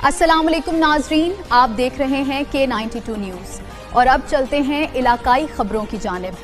अस्सलाम वालेकुम नाजरीन, आप देख रहे हैं K92 न्यूज़ और अब चलते हैं इलाकाई खबरों की जानिब।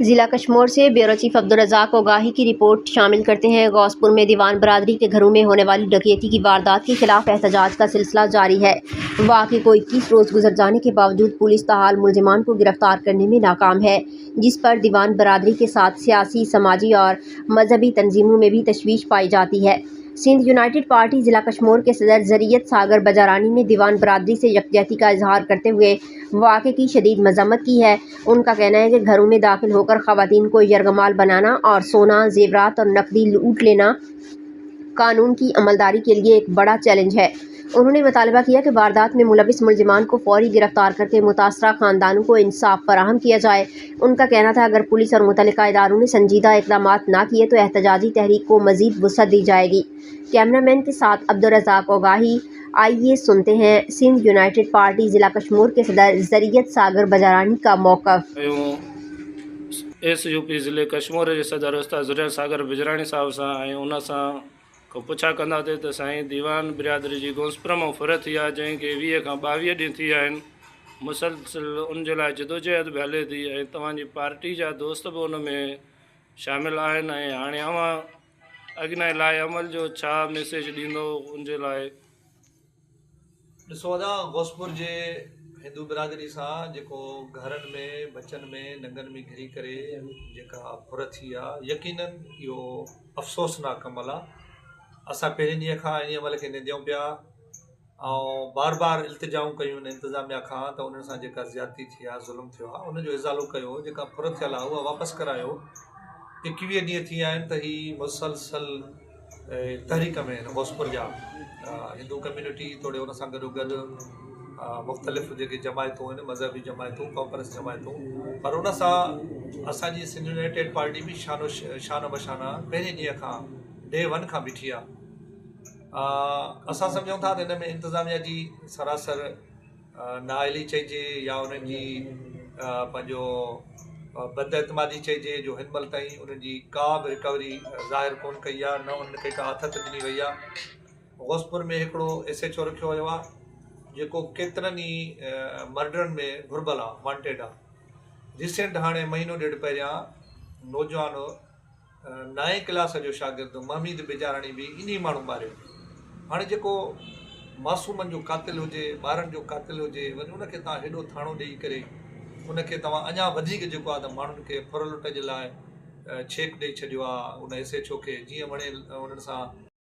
ज़िला कश्मीर से ब्यूरो चीफ अब्दुल रज़ाक ओगाही की रिपोर्ट शामिल करते हैं। गौसपुर में दीवान बरादरी के घरों में होने वाली डकैती की वारदात के खिलाफ एहतजाज का सिलसिला जारी है। वाक़े को 21 रोज़ गुजर जाने के बावजूद पुलिस ताहाल मुलजिमान को गिरफ्तार करने में नाकाम है, जिस पर दीवान बरादरी के साथ सियासी, समाजी और मजहबी तंजीमों में भी तशवीश पाई जाती है। सिंध यूनाइटेड पार्टी ज़िला कश्मीर के सदर ज़रियत सागर बजारानी ने दीवान बरादरी से यकजहती का इजहार करते हुए वाक़े की शदीद मजम्मत की है। उनका कहना है कि घरों में दाखिल होकर ख़वातीन को यरगमाल बनाना और सोना, जेवरात और नकदी लूट लेना कानून की अमलदारी के लिए एक बड़ा चैलेंज है। उन्होंने मुतालबा किया कि वारदात में मुलविस मुलजिमान को फौरी गिरफ्तार करके मुतासरा ख़ानदानों को इंसाफ फराहम किया जाए। उनका कहना था, अगर पुलिस और मुतल्लिका इदारों ने संजीदा इक़दाम ना किए तो एहतजाजी तहरीक को मज़ीद वुसअत दी जाएगी। कैमरामैन के साथ अब्दुल रज़ाक ओगाही। आइए सुनते हैं सिंध यूनाइटेड पार्टी ज़िला कश्मीर के सदर ज़रियत सागर बजारानी का मौक़िफ़। SUP ज़िले कश्मीर जे सदर उस्ताद ज़रियत सागर बजरानी साहब सां ऐं उन सां को पुछा कंदासीं त साईं दीवान बिरादरी जी घोसपुर मां फुरत थी आहे, जंहिंखे 20 खां 22 ॾींहं थी विया आहिनि। मुसलसिल उन जे लाइ जदोजहद बि हले थी ऐं तव्हांजी पार्टी जा दोस्त बि उन में शामिलु आहिनि। ऐं हाणे अव्हां अॻियां लाइ अमल जो छा मैसेज ॾींदो उन जे लाइ? ॾिसो अदा घोसपुर जे हिंदू बिरादरी सां जेको घरनि में बचनि में नंगनि में घिरी करे जेका फुरत थी आहे, यकीनन इहो अफ़सोसनाक अमल आहे। असां पहिरें ॾींहं खां इन अमल खे निंदियूं पिया ऐं बार बार इल्तिजाऊं कयूं इंतिज़ामिया खां त उन्हनि सां जेका ज़्यादती थी आहे, ज़ुल्म थियो आहे, उनजो इज़ालो कयो। जेका फुरत थियल आहे उहा वापसि करायो। 21 ॾींहं थी विया आहिनि त ही मुसलसल तहरीक में आहिनि। घोसपुर जा हिंदू कम्यूनिटी तोड़े उन सां गॾोगॾु मुख़्तलिफ़ जेके जमायतूं आहिनि, मज़हबी जमायतूं, कॉपरस जमायतूं, पर उन सां असांजी सिंध यूनाइटेड पार्टी बि शान बशाना पहिरें ॾींहं खां डे 1 खां बीठी आहे। असां सम्झूं था त हिन में इंतिज़ामिया जी सरासर नाअहली चइजे या उन्हनि जी पंहिंजो बदएतमादी चइजे, जो हिन महिल ताईं उन्हनि जी का बि रिकवरी ज़ाहिर कोन कई आहे, न उनखे का हथ ॾिनी वई आहे। घोसपुर में हिकिड़ो SHO रखियो वियो आहे जेको केतिरनि ई मर्डरनि में घुर्बल आहे, वांटेड आहे। रिसेंट हाणे महीनो ॾेढ पहिरियां नौजवान 9 क्लास जो शागिर्द महमीद बेजारानी बि इन्ही माण्हू मारियो। हाणे जेको मासूमनि जो कातिल हुजे, ॿारनि जो कातिल हुजे, वरी उनखे तव्हां हेॾो थाणो ॾेई करे उनखे तव्हां अञा वधीक जेको आहे त माण्हुनि खे फुर लुट जे लाइ छेक ॾेई छॾियो आहे उन SHO खे। जीअं वणे उन्हनि सां